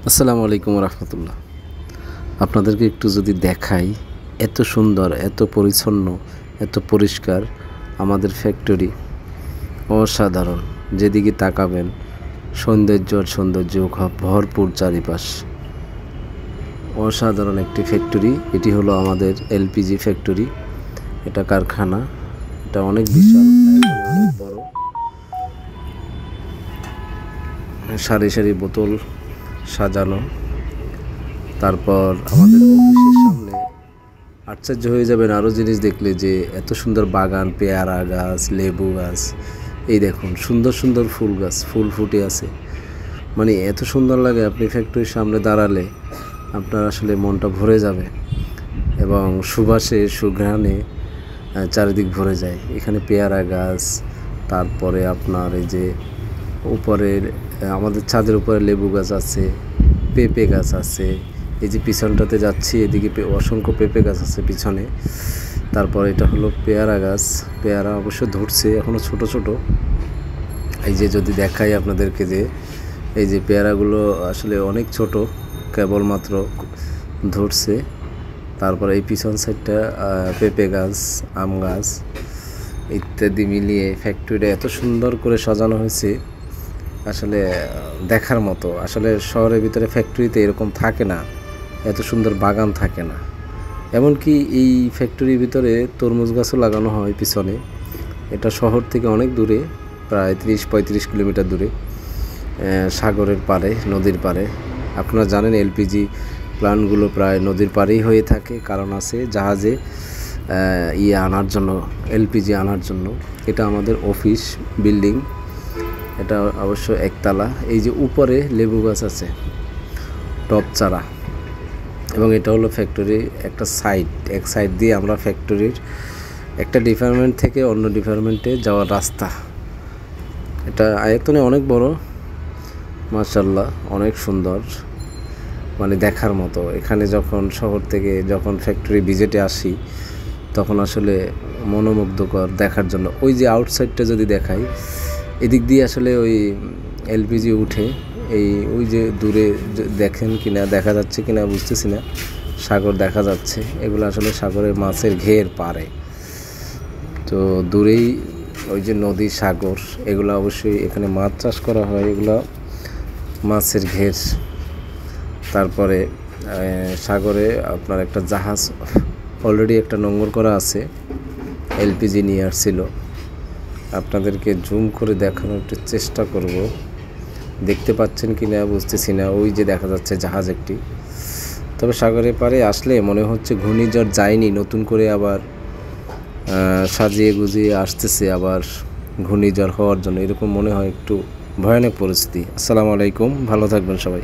আসসালামু আলাইকুম রহমতুল্লাহ। আপনাদেরকে একটু যদি দেখাই, এত সুন্দর, এত পরিচ্ছন্ন, এত পরিষ্কার আমাদের ফ্যাক্টরি, অসাধারণ। যেদিকে তাকাবেন সৌন্দর্য আর সৌন্দর্য ভরপুর চারিপাশ। অসাধারণ একটি ফ্যাক্টরি। এটি হলো আমাদের এলপিজি ফ্যাক্টরি। এটা কারখানা, এটা অনেক বিশাল, অনেক বড়। সারি সারি বোতল সাজানো। তারপর আমাদের অফিসের সামনে আশ্চর্য হয়ে যাবেন আরও জিনিস দেখলে, যে এত সুন্দর বাগান, পেয়ারা গাছ, লেবু গাছ, এই দেখুন সুন্দর সুন্দর ফুল গাছ, ফুল ফুটে আছে। মানে এত সুন্দর লাগে, আপনি ফ্যাক্টরির সামনে দাঁড়ালে আপনার আসলে মনটা ভরে যাবে এবং সুবাসে সুঘ্রাণে চারিদিক ভরে যায়। এখানে পেয়ারা গাছ, তারপরে আপনার এই যে উপরের আমাদের ছাদের উপরে লেবু গাছ আছে, পেঁপে গাছ আছে। এই যে পিছনটাতে যাচ্ছি, এদিকে অসংখ্য পেঁপে গাছ আছে পিছনে। তারপর এটা হলো পেয়ারা গাছ, পেয়ারা অবশ্য ধরছে, এখনও ছোট ছোট। এই যে যদি দেখাই আপনাদেরকে, যে এই যে পেয়ারাগুলো আসলে অনেক ছোট, কেবলমাত্র ধরছে। তারপর এই পিছন সাইডটা পেঁপে গাছ, আম গাছ ইত্যাদি মিলিয়ে ফ্যাক্টরিটা এত সুন্দর করে সাজানো হয়েছে, আসলে দেখার মতো। আসলে শহরের ভিতরে ফ্যাক্টরিতে এরকম থাকে না, এত সুন্দর বাগান থাকে না। এমনকি এই ফ্যাক্টরির ভিতরে তরমুজ গাছও লাগানো হয় পিছনে। এটা শহর থেকে অনেক দূরে, প্রায় 30-35 কিলোমিটার দূরে, সাগরের পাড়ে, নদীর পাড়ে। আপনারা জানেন এলপিজি প্ল্যান্টগুলো প্রায় নদীর পাড়েই হয়ে থাকে, কারণ আছে জাহাজে আনার জন্য, এলপিজি আনার জন্য। এটা আমাদের অফিস বিল্ডিং, এটা অবশ্য একতলা। এই যে উপরে লেবু গাছ আছে, টপ চারা। এবং এটা হলো ফ্যাক্টরি একটা সাইড, এক সাইড দিয়ে আমরা ফ্যাক্টরির একটা ডিপার্টমেন্ট থেকে অন্য ডিপার্টমেন্টে যাওয়ার রাস্তা। এটা আয়তনে অনেক বড়, মাশাআল্লাহ, অনেক সুন্দর, মানে দেখার মতো। এখানে যখন শহর থেকে যখন ফ্যাক্টরি ভিজিটে আসি, তখন আসলে মনোমুগ্ধকর দেখার জন্য। ওই যে আউটসাইডটা যদি দেখাই, এদিক দিয়ে আসলে ওই এলপিজি উঠে, ওই যে দূরে দেখেন কিনা, দেখা যাচ্ছে কিনা বুঝতেছি না, সাগর দেখা যাচ্ছে। এগুলো আসলে সাগরের মাছের ঘের পারে, তো দূরেই ওই যে নদী, সাগর, এগুলো অবশ্যই এখানে মাছ চাষ করা হয়, এগুলো মাছের ঘের। তারপরে সাগরে আপনার একটা জাহাজ অলরেডি একটা নোঙর করা আছে, এলপিজি নিয়ে আসছিল। আপনাদেরকে জুম করে দেখানোর একটু চেষ্টা করব, দেখতে পাচ্ছেন কি না বুঝতেছি না। ওই যে দেখা যাচ্ছে জাহাজ একটি। তবে সাগরের পাড়ে আসলে মনে হচ্ছে ঘূর্ণিঝড় যায়নি, নতুন করে আবার সাজিয়ে গুজিয়ে আসতেছে আবার ঘূর্ণিঝড় হওয়ার জন্য, এরকম মনে হয়। একটু ভয়ানক পরিস্থিতি। আসসালামু আলাইকুম, ভালো থাকবেন সবাই।